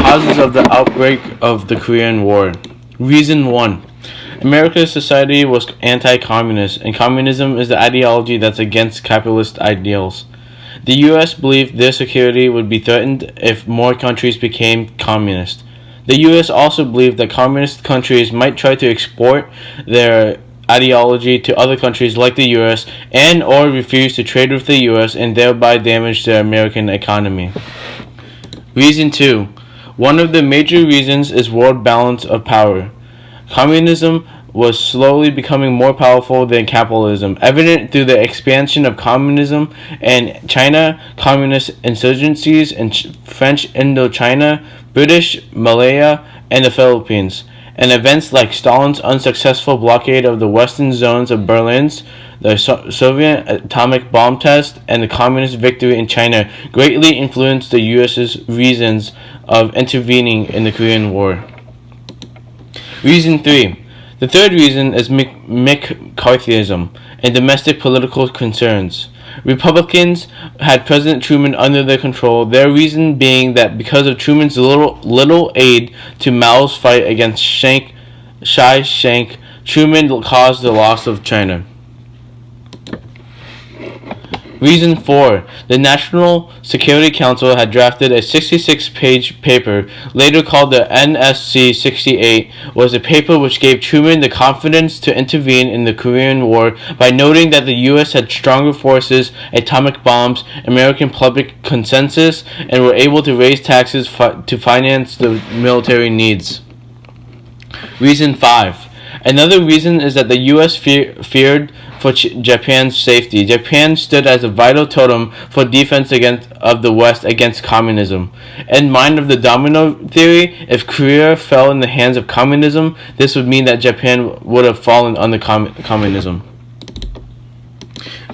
Causes of the outbreak of the Korean War. Reason 1. America's society was anti-communist, and communism is the ideology that's against capitalist ideals. The U.S. believed their security would be threatened if more countries became communist. The U.S. also believed that communist countries might try to export their ideology to other countries like the U.S. and or refuse to trade with the U.S. and thereby damage the American economy. Reason 2. One of the major reasons is world balance of power. Communism was slowly becoming more powerful than capitalism, evident through the expansion of communism in China, communist insurgencies in French Indochina, British Malaya, and the Philippines, and events like Stalin's unsuccessful blockade of the western zones of Berlin's, the Soviet atomic bomb test, and the communist victory in China greatly influenced the U.S.'s reasons of intervening in the Korean War. Reason 3. The third reason is McCarthyism and domestic political concerns. Republicans had President Truman under their control, their reason being that because of Truman's little aid to Mao's fight against Chiang Kai-shek, Truman caused the loss of China. Reason 4. The National Security Council had drafted a 66-page paper, later called the NSC-68, was a paper which gave Truman the confidence to intervene in the Korean War by noting that the U.S. had stronger forces, atomic bombs, American public consensus, and were able to raise taxes to finance the military needs. Reason 5. Another reason is that the U.S. feared for Japan's safety. Japan stood as a vital totem for defense of the West against communism. In mind of the domino theory, if Korea fell in the hands of communism, this would mean that Japan would have fallen under communism.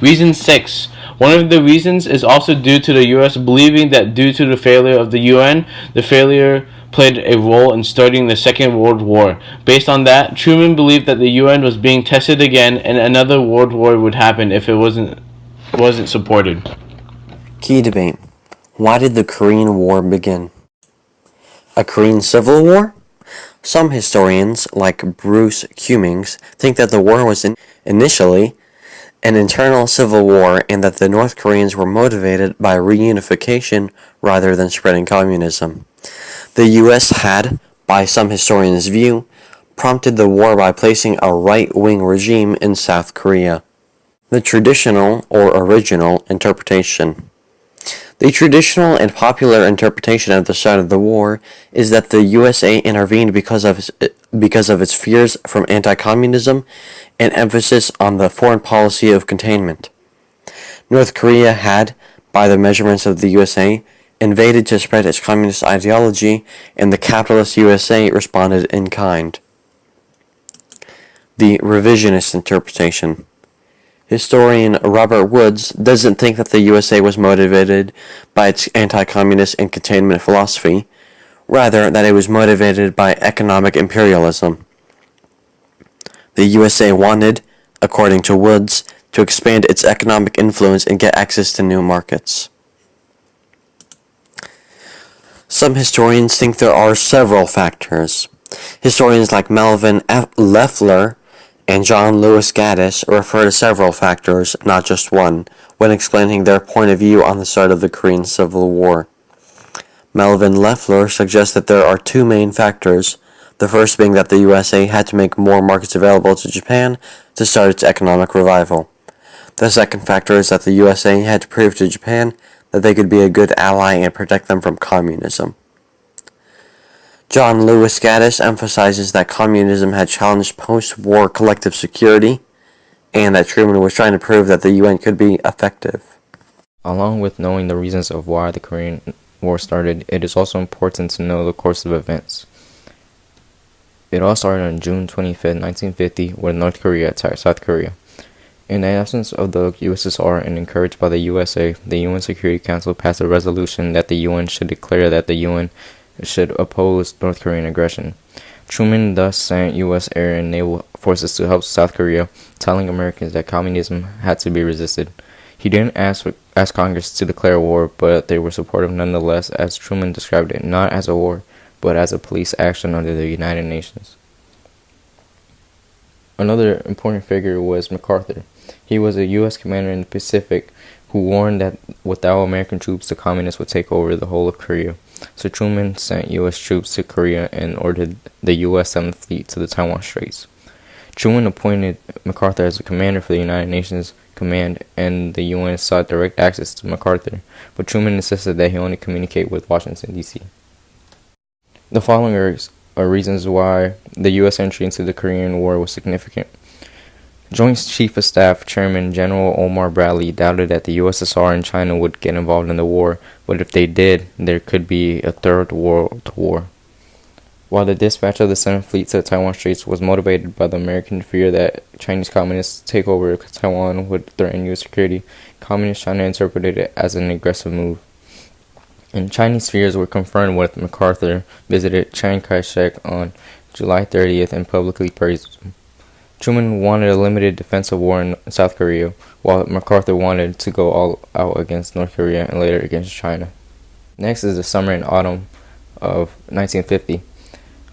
Reason 6. One of the reasons is also due to the U.S. believing that due to the failure of the UN, the failure played a role in starting the Second World War. Based on that, Truman believed that the UN was being tested again and another world war would happen if it wasn't supported. Key debate. Why did the Korean War begin? A Korean Civil War? Some historians, like Bruce Cummings, think that the war was initially an internal civil war and that the North Koreans were motivated by reunification rather than spreading communism. The U.S. had, by some historians' view, prompted the war by placing a right-wing regime in South Korea. The traditional or original interpretation. The traditional and popular interpretation of the start of the war is that the USA intervened because of its fears from anti-communism and emphasis on the foreign policy of containment. North Korea had, by the measurements of the USA, invaded to spread its communist ideology, and the capitalist USA responded in kind. The revisionist interpretation. Historian Robert Woods doesn't think that the USA was motivated by its anti-communist and containment philosophy, rather that it was motivated by economic imperialism. The USA wanted, according to Woods, to expand its economic influence and get access to new markets. Some historians think there are several factors. Historians like Melvin Leffler and John Lewis Gaddis refer to several factors, not just one, when explaining their point of view on the start of the Korean Civil War. Melvin Leffler suggests that there are two main factors, the first being that the USA had to make more markets available to Japan to start its economic revival. The second factor is that the USA had to prove to Japan that they could be a good ally and protect them from communism. John Lewis Gaddis emphasizes that communism had challenged post-war collective security and that Truman was trying to prove that the UN could be effective. Along with knowing the reasons of why the Korean War started, it is also important to know the course of events. It all started on June 25, 1950, when North Korea attacked South Korea. In the absence of the USSR and encouraged by the USA, the UN Security Council passed a resolution that the UN should declare that the UN should oppose North Korean aggression. Truman thus sent U.S. air and naval forces to help South Korea, telling Americans that communism had to be resisted. He didn't ask Congress to declare war, but they were supportive nonetheless, as Truman described it, not as a war, but as a police action under the United Nations. Another important figure was MacArthur. He was a U.S. commander in the Pacific who warned that without American troops, the communists would take over the whole of Korea. So Truman sent U.S. troops to Korea and ordered the U.S. 7th Fleet to the Taiwan Straits. Truman appointed MacArthur as the commander for the United Nations Command, and the UN sought direct access to MacArthur, but Truman insisted that he only communicate with Washington, D.C. The following are reasons why the U.S. entry into the Korean War was significant. Joint Chief of Staff Chairman General Omar Bradley doubted that the USSR and China would get involved in the war, but if they did, there could be a third world war. While the dispatch of the 7th Fleet to the Taiwan Straits was motivated by the American fear that Chinese communists take over Taiwan would threaten U.S. security, Communist China interpreted it as an aggressive move. And Chinese fears were confirmed when MacArthur visited Chiang Kai-shek on July 30th and publicly praised him. Truman wanted a limited defensive war in South Korea, while MacArthur wanted to go all out against North Korea and later against China. Next is the summer and autumn of 1950.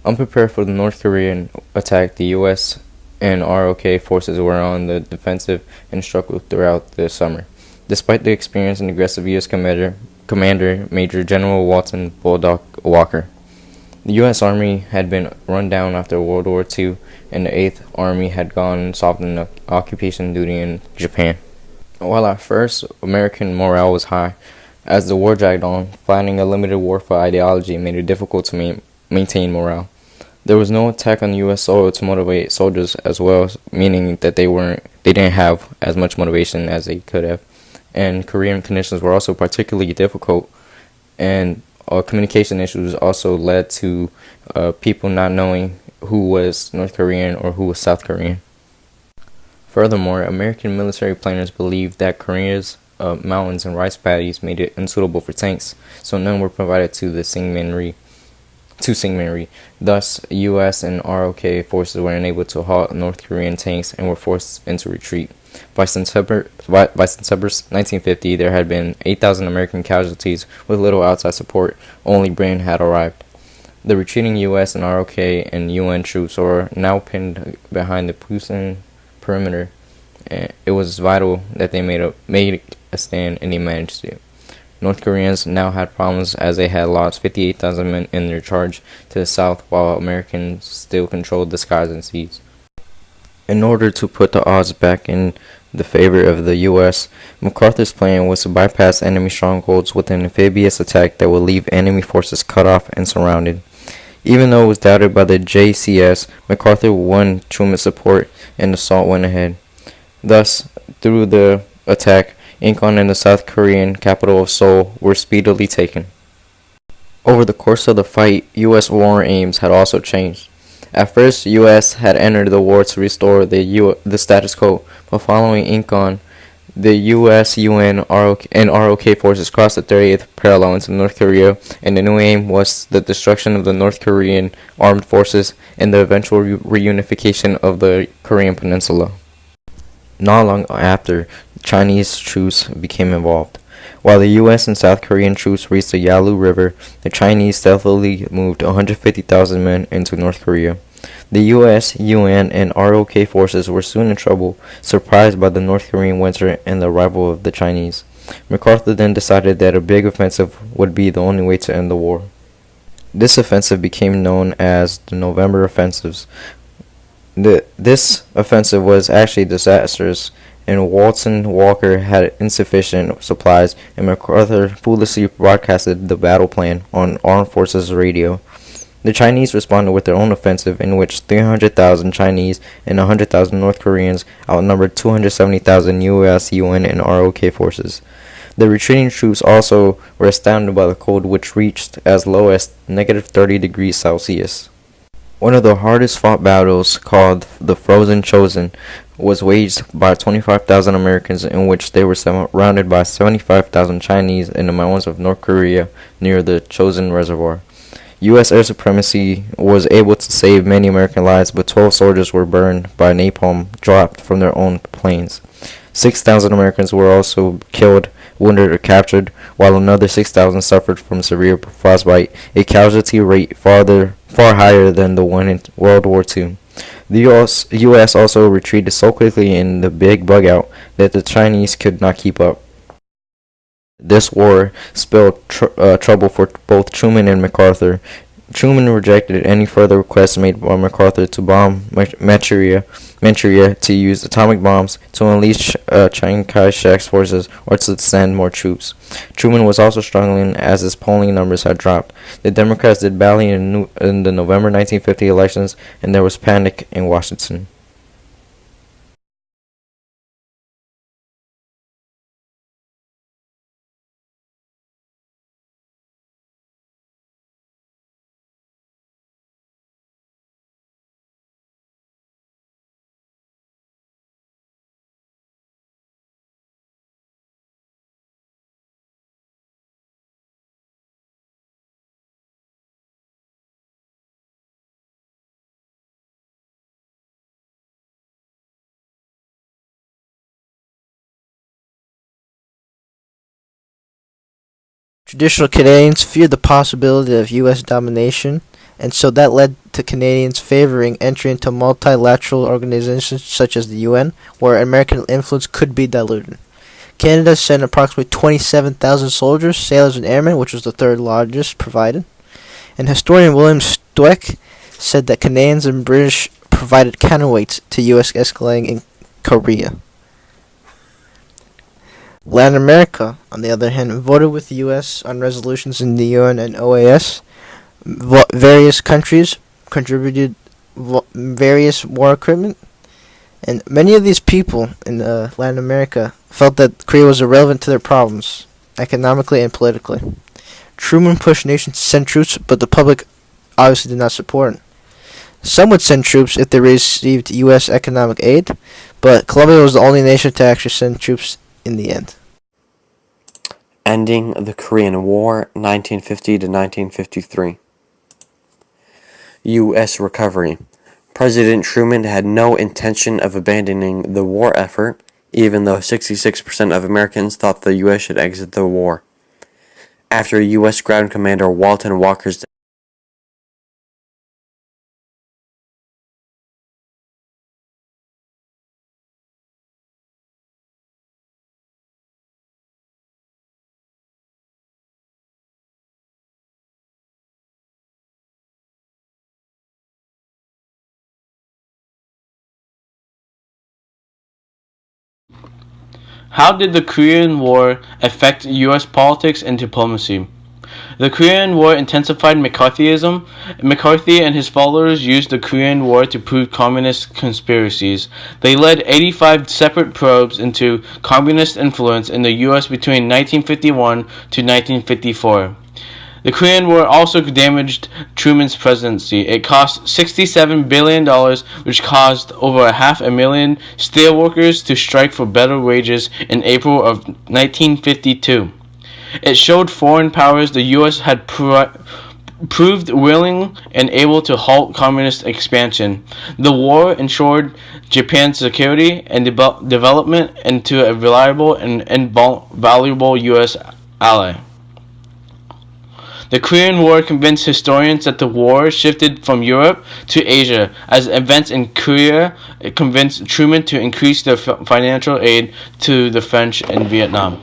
Unprepared for the North Korean attack, the U.S. and ROK forces were on the defensive and struggled throughout the summer. Despite the experienced and aggressive U.S. Commander Major General Walton Bulldog Walker. The U.S. Army had been run down after World War II, and the 8th Army had gone soft in occupation duty in Japan. While at first American morale was high, as the war dragged on, fighting a limited warfare ideology made it difficult to maintain morale. There was no attack on U.S. soil to motivate soldiers as well, meaning that they didn't have as much motivation as they could have. And Korean conditions were also particularly difficult, and communication issues also led to people not knowing who was North Korean or who was South Korean. Furthermore, American military planners believed that Korea's mountains and rice paddies made it unsuitable for tanks, so none were provided to Syngman Rhee. Thus, U.S. and ROK forces were unable to halt North Korean tanks and were forced into retreat. By September 1950, there had been 8,000 American casualties with little outside support. Only Britain had arrived. The retreating U.S. and ROK and UN troops were now pinned behind the PUSAN perimeter. It was vital that they made a stand, and they managed to. North Koreans now had problems as they had lost 58,000 men in their charge to the south, while Americans still controlled the skies and seas. In order to put the odds back in the favor of the U.S., MacArthur's plan was to bypass enemy strongholds with an amphibious attack that would leave enemy forces cut off and surrounded. Even though it was doubted by the JCS, MacArthur won Truman's support, and the assault went ahead. Thus, through the attack, Incheon and the South Korean capital of Seoul were speedily taken. Over the course of the fight, U.S. war aims had also changed. At first, U.S. had entered the war to restore the status quo, but following Incheon, the U.S., UN, and ROK forces crossed the 30th parallel into North Korea, and the new aim was the destruction of the North Korean armed forces and the eventual reunification of the Korean peninsula. Not long after, Chinese troops became involved. While the U.S. and South Korean troops reached the Yalu River, the Chinese stealthily moved 150,000 men into North Korea. The U.S., UN, and ROK forces were soon in trouble, surprised by the North Korean winter and the arrival of the Chinese. MacArthur then decided that a big offensive would be the only way to end the war. This offensive became known as the November Offensives. This offensive was actually disastrous, and Walton Walker had insufficient supplies, and MacArthur foolishly broadcasted the battle plan on Armed Forces Radio. The Chinese responded with their own offensive, in which 300,000 Chinese and 100,000 North Koreans outnumbered 270,000 U.S., UN, and ROK forces. The retreating troops also were astounded by the cold, which reached as low as negative 30 degrees Celsius. One of the hardest fought battles, called the Frozen CHOSIN, was waged by 25,000 Americans, in which they were surrounded by 75,000 Chinese in the mountains of North Korea near the CHOSIN Reservoir. U.S. air supremacy was able to save many American lives, but 12 soldiers were burned by napalm dropped from their own planes. 6,000 Americans were also killed, wounded or captured, while another 6,000 suffered from severe frostbite, a casualty rate far higher than the one in World War II. The U.S. also retreated so quickly in the big bug out that the Chinese could not keep up. This war spelled trouble for both Truman and MacArthur. Truman rejected any further requests made by MacArthur to bomb Manchuria to use atomic bombs to unleash Chiang Kai-shek's forces or to send more troops. Truman was also struggling as his polling numbers had dropped. The Democrats did badly in the November 1950 elections, and there was panic in Washington. Traditional Canadians feared the possibility of U.S. domination, and so that led to Canadians favoring entry into multilateral organizations such as the UN, where American influence could be diluted. Canada sent approximately 27,000 soldiers, sailors, and airmen, which was the third largest provided. And historian William Stoeck said that Canadians and British provided counterweights to U.S. escalating in Korea. Latin America, on the other hand, voted with the U.S. on resolutions in the UN and OAS. Various countries contributed various war equipment, and many of these people in Latin America felt that Korea was irrelevant to their problems, economically and politically. Truman pushed nations to send troops, but the public obviously did not support it. Some would send troops if they received U.S. economic aid, but Colombia was the only nation to actually send troops in the end. Ending the Korean War, 1950 to 1953. U.S. recovery. President Truman had no intention of abandoning the war effort, even though 66% of Americans thought the U.S. should exit the war. After U.S. Ground Commander Walton Walker's death, How did the Korean War affect U.S. politics and diplomacy? The Korean War intensified McCarthyism. McCarthy and his followers used the Korean War to prove communist conspiracies. They led 85 separate probes into communist influence in the U.S. between 1951 to 1954. The Korean War also damaged Truman's presidency. It cost $67 billion, which caused over 500,000 steelworkers to strike for better wages in April of 1952. It showed foreign powers the U.S. had proved willing and able to halt communist expansion. The war ensured Japan's security and development into a reliable and invaluable U.S. ally. The Korean War convinced historians that the war shifted from Europe to Asia, as events in Korea convinced Truman to increase their financial aid to the French in Vietnam.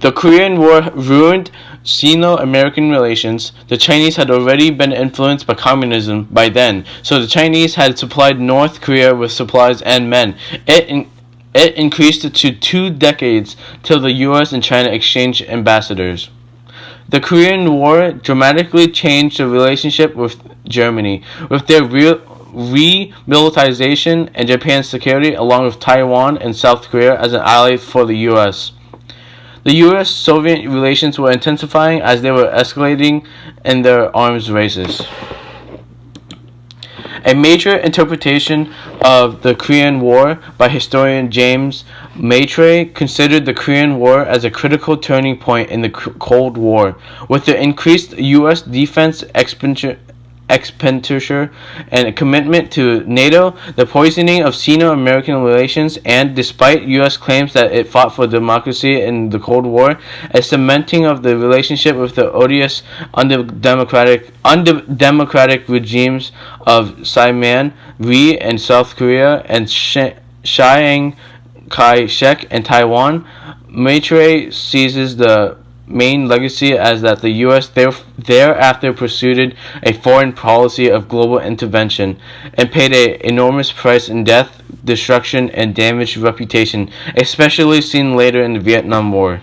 The Korean War ruined Sino-American relations. The Chinese had already been influenced by communism by then, so the Chinese had supplied North Korea with supplies and men. It increased to 2 decades till the U.S. and China exchanged ambassadors. The Korean War dramatically changed the relationship with Germany, with their remilitarization and Japan's security, along with Taiwan and South Korea as an ally for the U.S. The U.S.-Soviet relations were intensifying as they were escalating in their arms races. A major interpretation of the Korean War by historian James Maitre considered the Korean War as a critical turning point in the Cold War. With the increased U.S. defense expenditure expenditure and a commitment to NATO, the poisoning of Sino-American relations, and, despite U.S. claims that it fought for democracy in the Cold War, a cementing of the relationship with the odious, undemocratic regimes of Syman, Rhee in South Korea, and Chiang Kai-shek in Taiwan. Maitre seizes the main legacy as that the U.S. thereafter pursued a foreign policy of global intervention and paid an enormous price in death, destruction, and damaged reputation, especially seen later in the Vietnam War.